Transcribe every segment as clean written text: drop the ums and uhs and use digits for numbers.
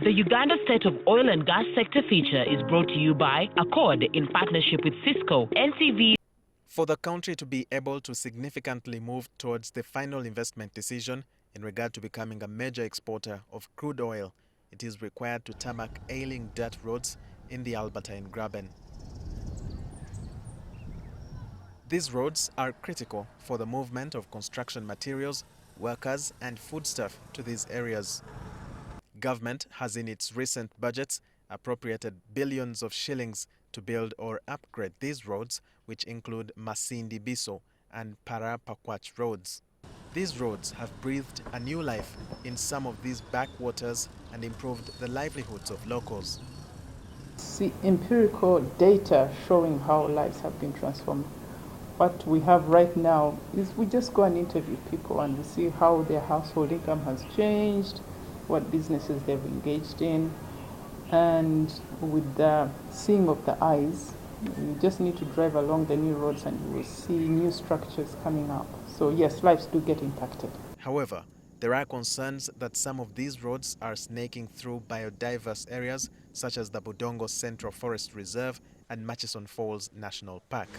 The Uganda State of Oil and Gas Sector feature is brought to you by Accord in partnership with Cisco, NCV. For the country to be able to significantly move towards the final investment decision in regard to becoming a major exporter of crude oil, it is required to tarmac ailing dirt roads in the Albertine Graben. These roads are critical for the movement of construction materials, workers and foodstuff to these areas. Government has in its recent budgets appropriated billions of shillings to build or upgrade these roads, which include Masindi-Biso and Para-Pakwach roads. These roads have breathed a new life in some of these backwaters and improved the livelihoods of locals. See empirical data showing how lives have been transformed. What we have right now is we just go and interview people and we see how their household income has changed, what businesses they've engaged in, and with the seeing of the eyes, you just need to drive along the new roads and you will see new structures coming up. So yes, lives do get impacted. However, there are concerns that some of these roads are snaking through biodiverse areas such as the Budongo Central Forest Reserve and Murchison Falls National Park.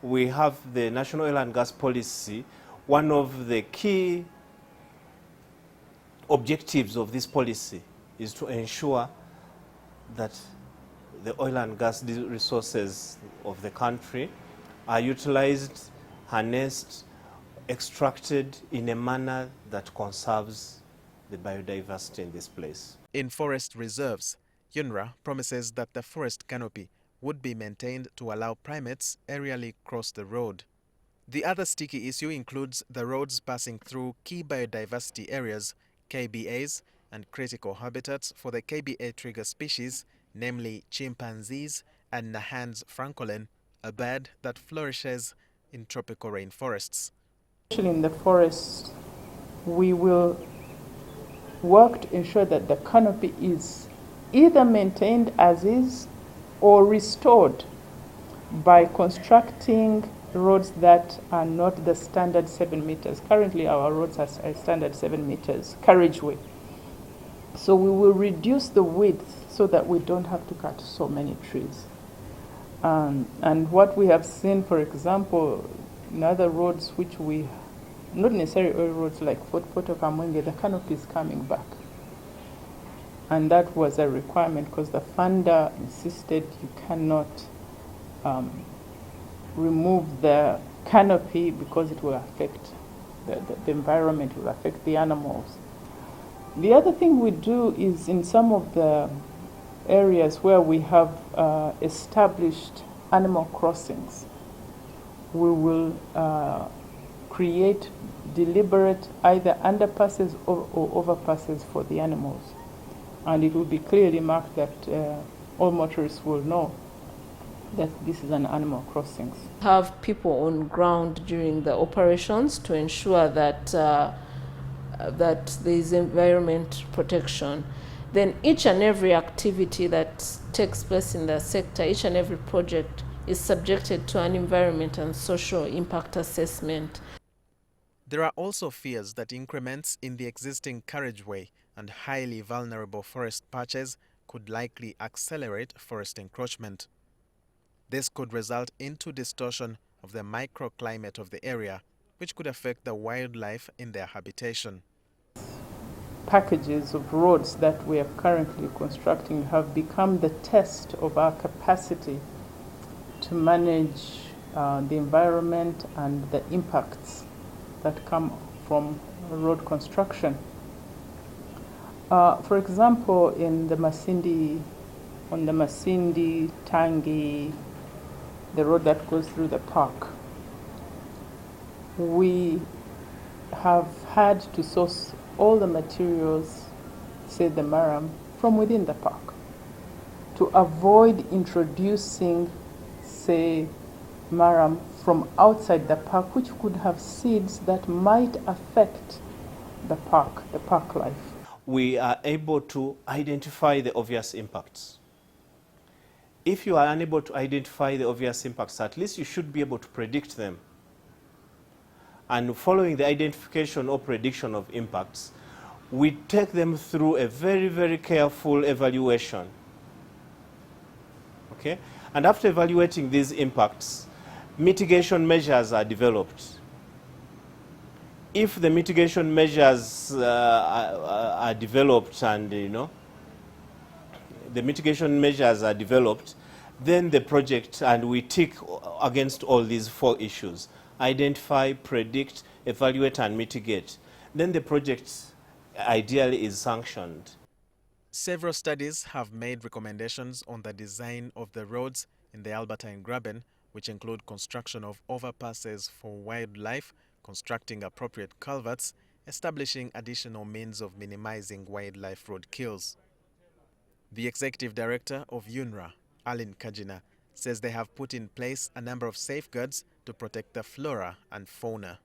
We have the National Oil and Gas Policy. One of the key objectives of this policy is to ensure that the oil and gas resources of the country are utilized, harnessed, extracted in a manner that conserves the biodiversity in this place. In forest reserves, UNRA promises that the forest canopy would be maintained to allow primates aerially cross the road. The other sticky issue includes the roads passing through key biodiversity areas, KBAs, and critical habitats for the KBA trigger species, namely chimpanzees and Nahans francolin, a bird that flourishes in tropical rainforests. Especially in the forests, we will work to ensure that the canopy is either maintained as is or restored by constructing roads that are not the standard 7 meters. Currently our roads are standard 7 meters carriageway. So we will reduce the width so that we don't have to cut so many trees. And what we have seen, for example, in other roads which we, not necessarily oil roads like Fort Kamwenge, the canopy is coming back. And that was a requirement because the funder insisted you cannot remove the canopy because it will affect the environment, it will affect the animals. The other thing we do is in some of the areas where we have established animal crossings, we will create deliberate either underpasses or overpasses for the animals. And it will be clearly marked that all motorists will know that this is an animal crossing. Have people on ground during the operations to ensure that that there is environment protection. Then each and every activity that takes place in the sector, each and every project is subjected to an environment and social impact assessment. There are also fears that increments in the existing carriageway and highly vulnerable forest patches could likely accelerate forest encroachment. This could result into distortion of the microclimate of the area, which could affect the wildlife in their habitation. Packages of roads that we are currently constructing have become the test of our capacity to manage the environment and the impacts that come from road construction. For example, in the Masindi, on the Masindi, Tangi, the road that goes through the park, we have had to source all the materials, say the maram, from within the park to avoid introducing, say, maram from outside the park, which could have seeds that might affect the park life. We are able to identify the obvious impacts. If you are unable to identify the obvious impacts, at least you should be able to predict them. And following the identification or prediction of impacts, we take them through a very, very careful evaluation. Okay? And after evaluating these impacts, mitigation measures are developed. If the mitigation measures are developed and, the mitigation measures are developed, then the project, and we tick against all these 4 issues: identify, predict, evaluate, and mitigate. Then the project ideally is sanctioned. Several studies have made recommendations on the design of the roads in the Albertine Graben, which include construction of overpasses for wildlife, constructing appropriate culverts, establishing additional means of minimizing wildlife road kills. The executive director of UNRA, Alin Kajina, says they have put in place a number of safeguards to protect the flora and fauna.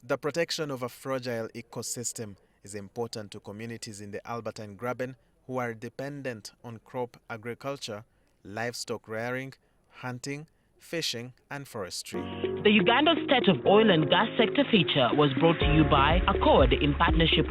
The protection of a fragile ecosystem is important to communities in the Albertine Graben who are dependent on crop agriculture, livestock rearing, hunting, fishing, and forestry. The Uganda State of Oil and Gas Sector feature was brought to you by Accord in partnership with